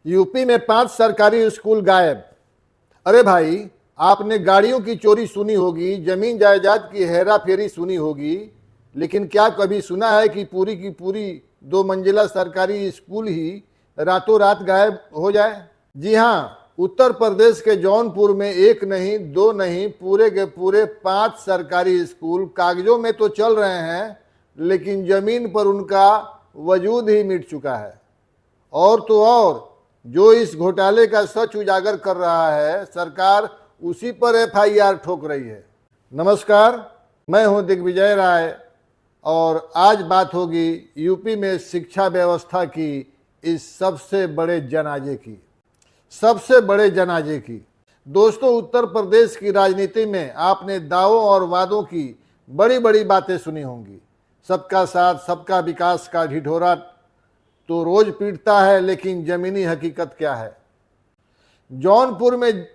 UP में 5 सरकारी school गायब। अरे भाई, आपने गाड़ियों की चोरी सुनी होगी, जमीन जायदाद की हेरा फेरी सुनी होगी, लेकिन क्या कभी सुना है कि पूरी की पूरी 2 मंजिला सरकारी स्कूल ही रातों रात गायब हो जाए? जी हाँ, उत्तर प्रदेश के जौनपुर में एक नहीं, 2 नहीं, पूरे के पूरे 5 सरकारी स्कूल कागजों में तो चल रहे हैं, लेकिन जमीन पर उनका वजूद ही मिट चुका है। और तो और, जो इस घोटाले का सच उजागर कर रहा है, सरकार उसी पर एफआईआर ठोक रही है। नमस्कार, मैं हूं दिग्विजय राय और आज बात होगी यूपी में शिक्षा व्यवस्था की इस सबसे बड़े जनाजे की। दोस्तों, उत्तर प्रदेश की राजनीति में आपने दावों और वादों की बड़ी बड़ी बातें सुनी होंगी। सबका साथ, सबका विकास का ढिढोरा तो रोज पीटता है, लेकिन जमीनी हकीकत क्या है? जौनपुर में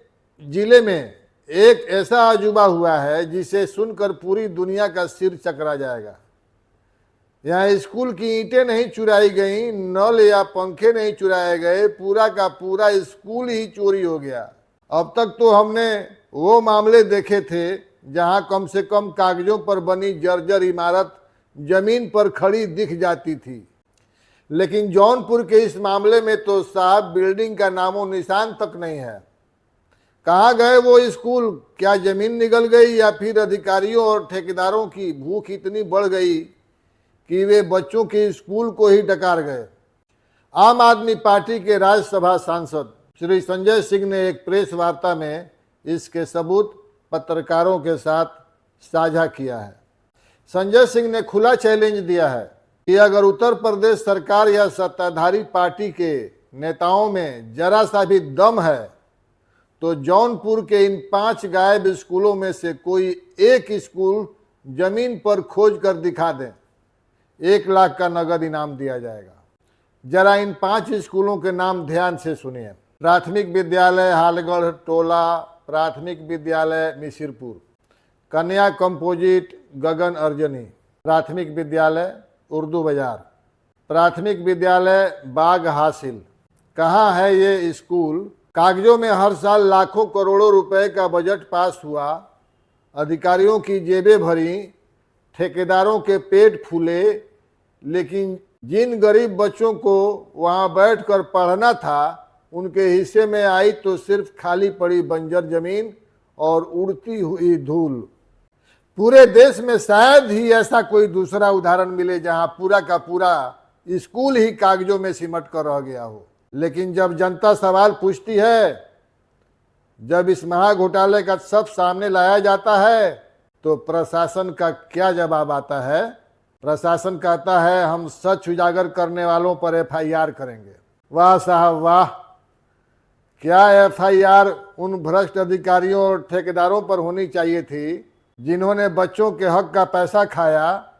जिले में एक ऐसा अजूबा हुआ है जिसे सुनकर पूरी दुनिया का सिर चकरा जाएगा। यहाँ स्कूल की ईंटें नहीं चुराई गई, नल या पंखे नहीं चुराए गए, पूरा का पूरा स्कूल ही चोरी हो गया। अब तक तो हमने वो मामले देखे थे जहां कम से कम कागजों पर बनी जर्जर इमारत जमीन पर खड़ी दिख जाती थी, लेकिन जौनपुर के इस मामले में तो साहब बिल्डिंग का नामो निशान तक नहीं है। कहाँ गए वो स्कूल? क्या जमीन निगल गई या फिर अधिकारियों और ठेकेदारों की भूख इतनी बढ़ गई कि वे बच्चों के स्कूल को ही डकार गए? आम आदमी पार्टी के राज्यसभा सांसद श्री संजय सिंह ने एक प्रेस वार्ता में इसके सबूत पत्रकारों के साथ साझा किया है। संजय सिंह ने खुला चैलेंज दिया है कि अगर उत्तर प्रदेश सरकार या सत्ताधारी पार्टी के नेताओं में जरा सा भी दम है तो जौनपुर के इन 5 गायब स्कूलों में से कोई एक स्कूल जमीन पर खोज कर दिखा दें, 1 लाख का नगद इनाम दिया जाएगा। जरा इन 5 स्कूलों के नाम ध्यान से सुनिए। प्राथमिक विद्यालय हालगढ़ टोला, प्राथमिक विद्यालय मिसिरपुर, कन्या कंपोजिट गगन अर्जनी, प्राथमिक विद्यालय उर्दू बाजार, प्राथमिक विद्यालय बाग हासिल। कहाँ है ये स्कूल? कागजों में हर साल लाखों करोड़ों रुपए का बजट पास हुआ, अधिकारियों की जेबें भरी, ठेकेदारों के पेट फूले, लेकिन जिन गरीब बच्चों को वहाँ बैठकर पढ़ना था उनके हिस्से में आई तो सिर्फ खाली पड़ी बंजर जमीन और उड़ती हुई धूल। पूरे देश में शायद ही ऐसा कोई दूसरा उदाहरण मिले जहां पूरा का पूरा स्कूल ही कागजों में सिमट कर रह गया हो। लेकिन जब जनता सवाल पूछती है, जब इस महा घोटाले का सब सामने लाया जाता है, तो प्रशासन का क्या जवाब आता है? प्रशासन कहता है हम सच उजागर करने वालों पर एफआईआर करेंगे। वाह साहब वाह, क्या एफआईआर उन भ्रष्ट अधिकारियों और ठेकेदारों पर होनी चाहिए थी जिन्होंने बच्चों के हक का पैसा खाया।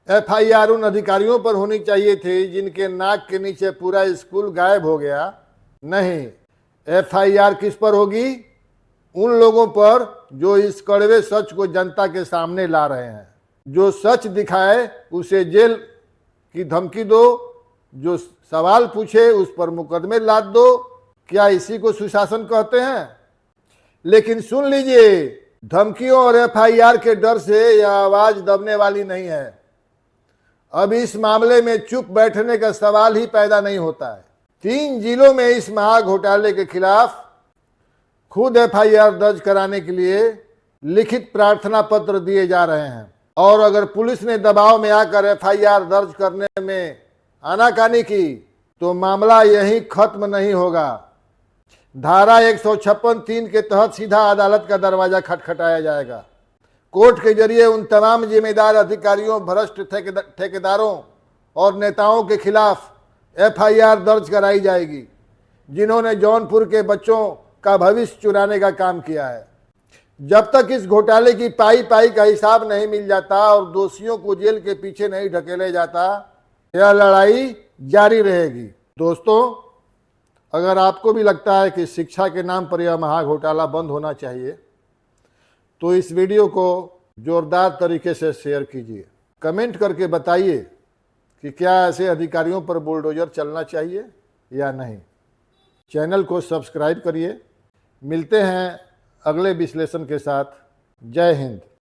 एफआईआर उन अधिकारियों पर होनी चाहिए थी जिनके नाक के नीचे पूरा स्कूल गायब हो गया। नहीं, एफआईआर किस पर होगी? उन लोगों पर जो इस कड़वे सच को जनता के सामने ला रहे हैं। जो सच दिखाए उसे जेल की धमकी दो, जो सवाल पूछे उस पर मुकदमे लाद दो। क्या इसी को सुशासन कहते हैं? लेकिन सुन लीजिए, धमकियों और एफआईआर के डर से यह आवाज दबने वाली नहीं है। अब इस मामले में चुप बैठने का सवाल ही पैदा नहीं होता है। 3 जिलों में इस महा घोटाले के खिलाफ खुद एफआईआर दर्ज कराने के लिए लिखित प्रार्थना पत्र दिए जा रहे हैं, और अगर पुलिस ने दबाव में आकर एफआईआर दर्ज करने में आनाकानी की तो मामला यहीं खत्म नहीं होगा। धारा 156(3) के तहत सीधा अदालत का दरवाजा खटखटाया जाएगा। कोर्ट के जरिए उन तमाम जिम्मेदार अधिकारियों, भ्रष्ट ठेकेदारों और नेताओं के खिलाफ एफआईआर दर्ज कराई जाएगी जिन्होंने जौनपुर के बच्चों का भविष्य चुराने का काम किया है। जब तक इस घोटाले की पाई पाई का हिसाब नहीं मिल जाता और दोषियों को जेल के पीछे नहीं ढकेले जाता, यह लड़ाई जारी रहेगी। दोस्तों, अगर आपको भी लगता है कि शिक्षा के नाम पर यह महा घोटाला बंद होना चाहिए, तो इस वीडियो को जोरदार तरीके से शेयर कीजिए। कमेंट करके बताइए कि क्या ऐसे अधिकारियों पर बुलडोजर चलना चाहिए या नहीं। चैनल को सब्सक्राइब करिए। मिलते हैं अगले विश्लेषण के साथ। जय हिंद।